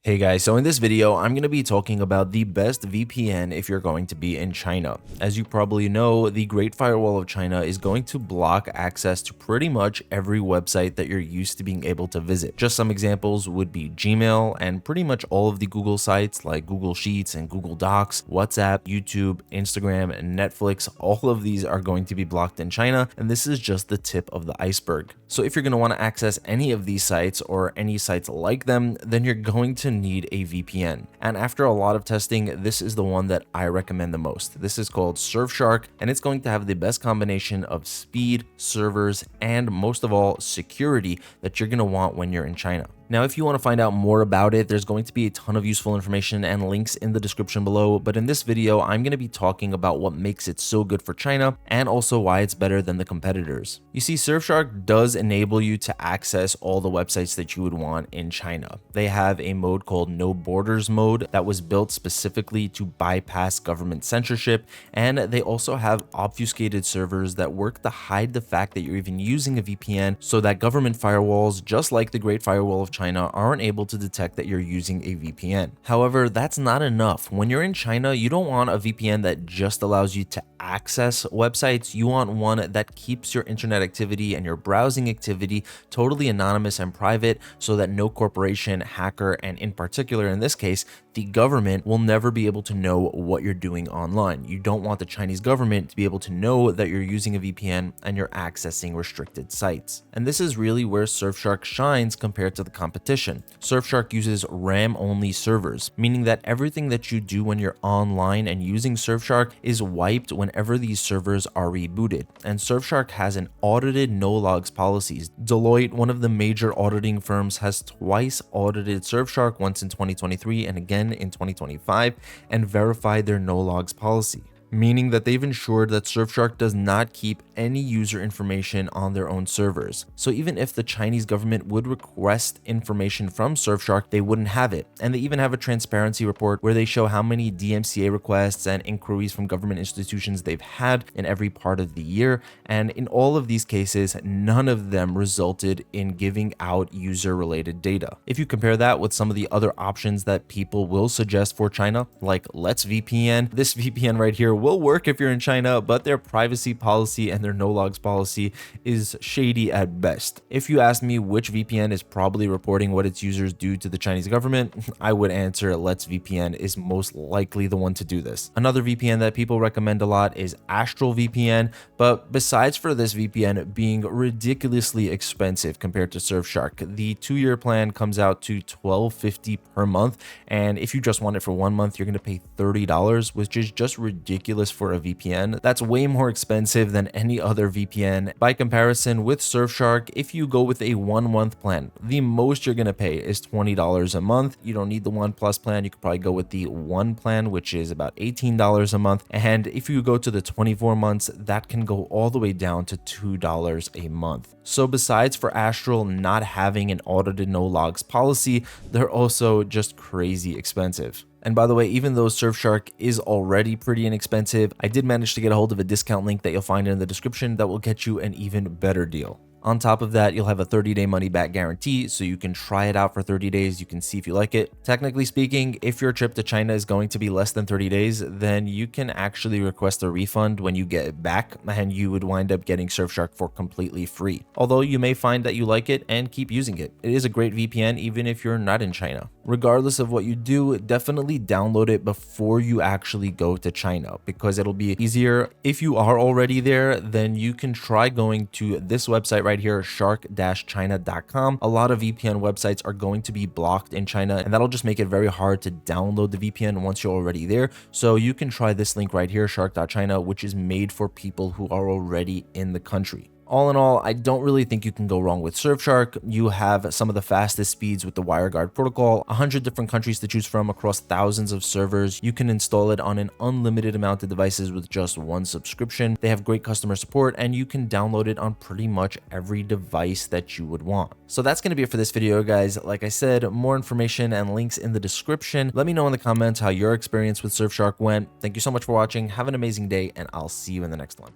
Hey guys, so in this video, I'm going to be talking about the best VPN if you're going to be in China. As you probably know, the Great Firewall of China is going to block access to pretty much every website that you're used to being able to visit. Just some examples would be Gmail and pretty much all of the Google sites like Google Sheets and Google Docs, WhatsApp, YouTube, Instagram, and Netflix. All of these are going to be blocked in China, and this is just the tip of the iceberg. So if you're going to want to access any of these sites or any sites like them, then you're going to need a VPN. And after a lot of testing, this is the one that I recommend the most. This is called Surfshark, and it's going to have the best combination of speed, servers, and most of all, security that you're going to want when you're in China. Now, if you want to find out more about it, there's going to be a ton of useful information and links in the description below. But in this video, I'm going to be talking about what makes it so good for China and also why it's better than the competitors. You see, Surfshark does enable you to access all the websites that you would want in China. They have a mode called No Borders mode that was built specifically to bypass government censorship. And they also have obfuscated servers that work to hide the fact that you're even using a VPN so that government firewalls, just like the Great Firewall of China, aren't able to detect that you're using a VPN. However, that's not enough. When you're in China, you don't want a VPN that just allows you to access websites. You want one that keeps your internet activity and your browsing activity totally anonymous and private so that no corporation, hacker, and in particular in this case, the government will never be able to know what you're doing online. You don't want the Chinese government to be able to know that you're using a VPN and you're accessing restricted sites. And this is really where Surfshark shines compared to the competition. Surfshark uses RAM-only servers, meaning that everything that you do when you're online and using Surfshark is wiped whenever these servers are rebooted. And Surfshark has an audited no-logs policies. Deloitte, one of the major auditing firms, has twice audited Surfshark, once in 2023 and again in 2025, and verified their no-logs policy, meaning that they've ensured that Surfshark does not keep any user information on their own servers. So even if the Chinese government would request information from Surfshark, they wouldn't have it. And they even have a transparency report where they show how many DMCA requests and inquiries from government institutions they've had in every part of the year. And in all of these cases, none of them resulted in giving out user-related data. If you compare that with some of the other options that people will suggest for China, like Let's VPN, this VPN right here will work if you're in China, but their privacy policy and their no-logs policy is shady at best. If you ask me which VPN is probably reporting what its users do to the Chinese government, I would answer Let's VPN is most likely the one to do this. Another VPN that people recommend a lot is Astral VPN, but besides for this VPN being ridiculously expensive compared to Surfshark, the 2-year plan comes out to $12.50 per month, and if you just want it for 1 month, you're going to pay $30, which is just ridiculous for a VPN. That's way more expensive than any other VPN. By comparison with Surfshark, if you go with a 1-month plan, the most you're going to pay is $20 a month. You don't need the 1+ plan. You could probably go with the 1 plan, which is about $18 a month. And if you go to the 24 months, that can go all the way down to $2 a month. So besides for Astral not having an audited no-logs policy, they're also just crazy expensive. And by the way, even though Surfshark is already pretty inexpensive, I did manage to get a hold of a discount link that you'll find in the description that will get you an even better deal. On top of that, you'll have a 30-day money-back guarantee, so you can try it out for 30 days. You can see if you like it. Technically speaking, if your trip to China is going to be less than 30 days, then you can actually request a refund when you get it back, and you would wind up getting Surfshark for completely free. Although you may find that you like it and keep using it. It is a great VPN even if you're not in China. Regardless of what you do, definitely download it before you actually go to China, because it'll be easier. If you are already there, then you can try going to this website right here, shark-china.com. A lot of VPN websites are going to be blocked in China, and that'll just make it very hard to download the VPN once you're already there. So you can try this link right here, shark.china, which is made for people who are already in the country. All in all, I don't really think you can go wrong with Surfshark. You have some of the fastest speeds with the WireGuard protocol, 100 different countries to choose from across thousands of servers. You can install it on an unlimited amount of devices with just 1 subscription. They have great customer support, and you can download it on pretty much every device that you would want. So that's going to be it for this video, guys. Like I said, more information and links in the description. Let me know in the comments how your experience with Surfshark went. Thank you so much for watching. Have an amazing day, and I'll see you in the next one.